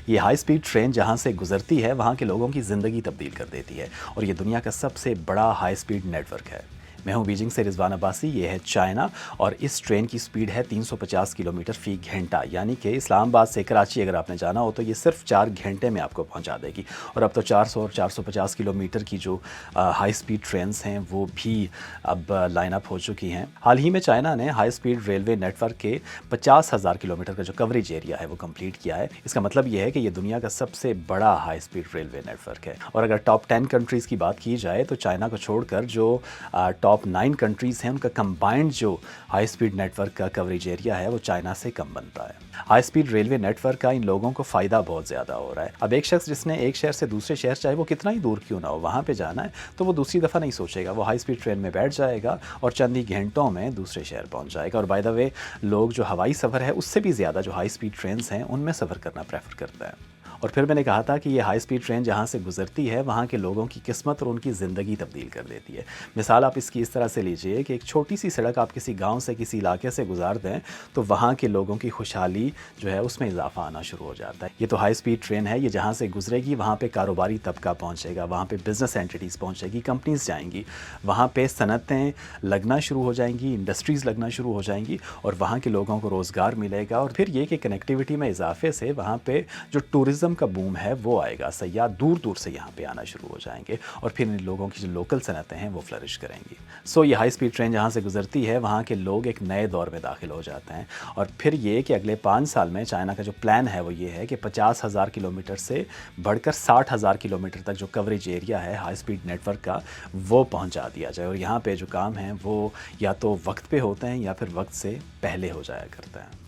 یہ high speed train جہاں سے گزرتی ہے وہاں کے لوگوں کی زندگی تبدیل کر دیتی ہے، اور یہ دنیا کا سب سے بڑا ہائی سپیڈ نیٹ ورک ہے۔ میں ہوں بیجنگ سے رضوان عباسی، یہ ہے چائنا، اور اس ٹرین کی سپیڈ ہے 350 کلومیٹر فی گھنٹہ، یعنی کہ اسلام آباد سے کراچی اگر آپ نے جانا ہو تو یہ صرف 4 گھنٹے میں آپ کو پہنچا دے گی۔ اور اب تو 400 اور 450 کلومیٹر کی جو ہائی سپیڈ ٹرینز ہیں وہ بھی اب لائن اپ ہو چکی ہیں۔ حال ہی میں چائنا نے high speed railway network کے 50,000 کلومیٹر کا جو کوریج ایریا ہے وہ کمپلیٹ کیا ہے۔ اس کا مطلب یہ ہے کہ یہ دنیا کا سب سے بڑا high speed railway network ہے۔ اور اگر ٹاپ 10 کنٹریز کی بات کی جائے تو چائنا کو چھوڑ کر جو ٹاپ 9 کنٹریز ہیں ان کا کمبائنڈ جو ہائی سپیڈ نیٹ ورک کا کوریج ایریا ہے وہ چائنا سے کم بنتا ہے۔ High speed railway network کا ان لوگوں کو فائدہ بہت زیادہ ہو رہا ہے۔ اب ایک شخص جس نے ایک شہر سے دوسرے شہر، چاہے وہ کتنا ہی دور کیوں نہ ہو، وہاں پہ جانا ہے تو وہ دوسری دفعہ نہیں سوچے گا، وہ ہائی سپیڈ ٹرین میں بیٹھ جائے گا اور چند ہی گھنٹوں میں دوسرے شہر پہنچ جائے گا۔ اور بائی دا وے، لوگ جو ہوائی سفر ہے اس سے بھی زیادہ جو ہائی سپیڈ ٹرینز ہیں ان میں سفر کرنا پریفر کرتا ہے۔ اور پھر میں نے کہا تھا کہ یہ ہائی سپیڈ ٹرین جہاں سے گزرتی ہے وہاں کے لوگوں کی قسمت اور ان کی زندگی تبدیل کر دیتی ہے۔ مثال آپ اس کی اس طرح سے لیجئے کہ ایک چھوٹی سی سڑک آپ کسی گاؤں سے کسی علاقے سے گزار دیں تو وہاں کے لوگوں کی خوشحالی جو ہے اس میں اضافہ آنا شروع ہو جاتا ہے۔ یہ تو ہائی سپیڈ ٹرین ہے، یہ جہاں سے گزرے گی وہاں پہ کاروباری طبقہ پہنچے گا، وہاں پہ بزنس اینٹیٹیز پہنچے گی، کمپنیز جائیں گی، وہاں پہ صنعتیں لگنا شروع ہو جائیں گی، انڈسٹریز لگنا شروع ہو جائیں گی، اور وہاں کے لوگوں کو روزگار ملے گا۔ اور پھر یہ کہ کنیکٹیوٹی میں اضافے سے وہاں پہ جو ٹورزم کا بوم ہے وہ آئے گا، سیاح دور دور سے یہاں پہ آنا شروع ہو جائیں گے، اور پھر ان لوگوں کی جو لوکل صنعتیں ہیں وہ فلرش کریں گی۔ یہ ہائی سپیڈ ٹرین جہاں سے گزرتی ہے وہاں کے لوگ ایک نئے دور میں داخل ہو جاتے ہیں۔ اور پھر یہ کہ اگلے 5 سال میں چائنا کا جو پلان ہے وہ یہ ہے کہ 50,000 کلومیٹر سے بڑھ کر 60,000 کلومیٹر تک جو کوریج ایریا ہے ہائی سپیڈ نیٹ ورک کا وہ پہنچا دیا جائے، اور یہاں پہ جو کام ہیں وہ یا تو وقت پہ ہوتے ہیں یا پھر وقت سے پہلے ہو جایا کرتا ہے۔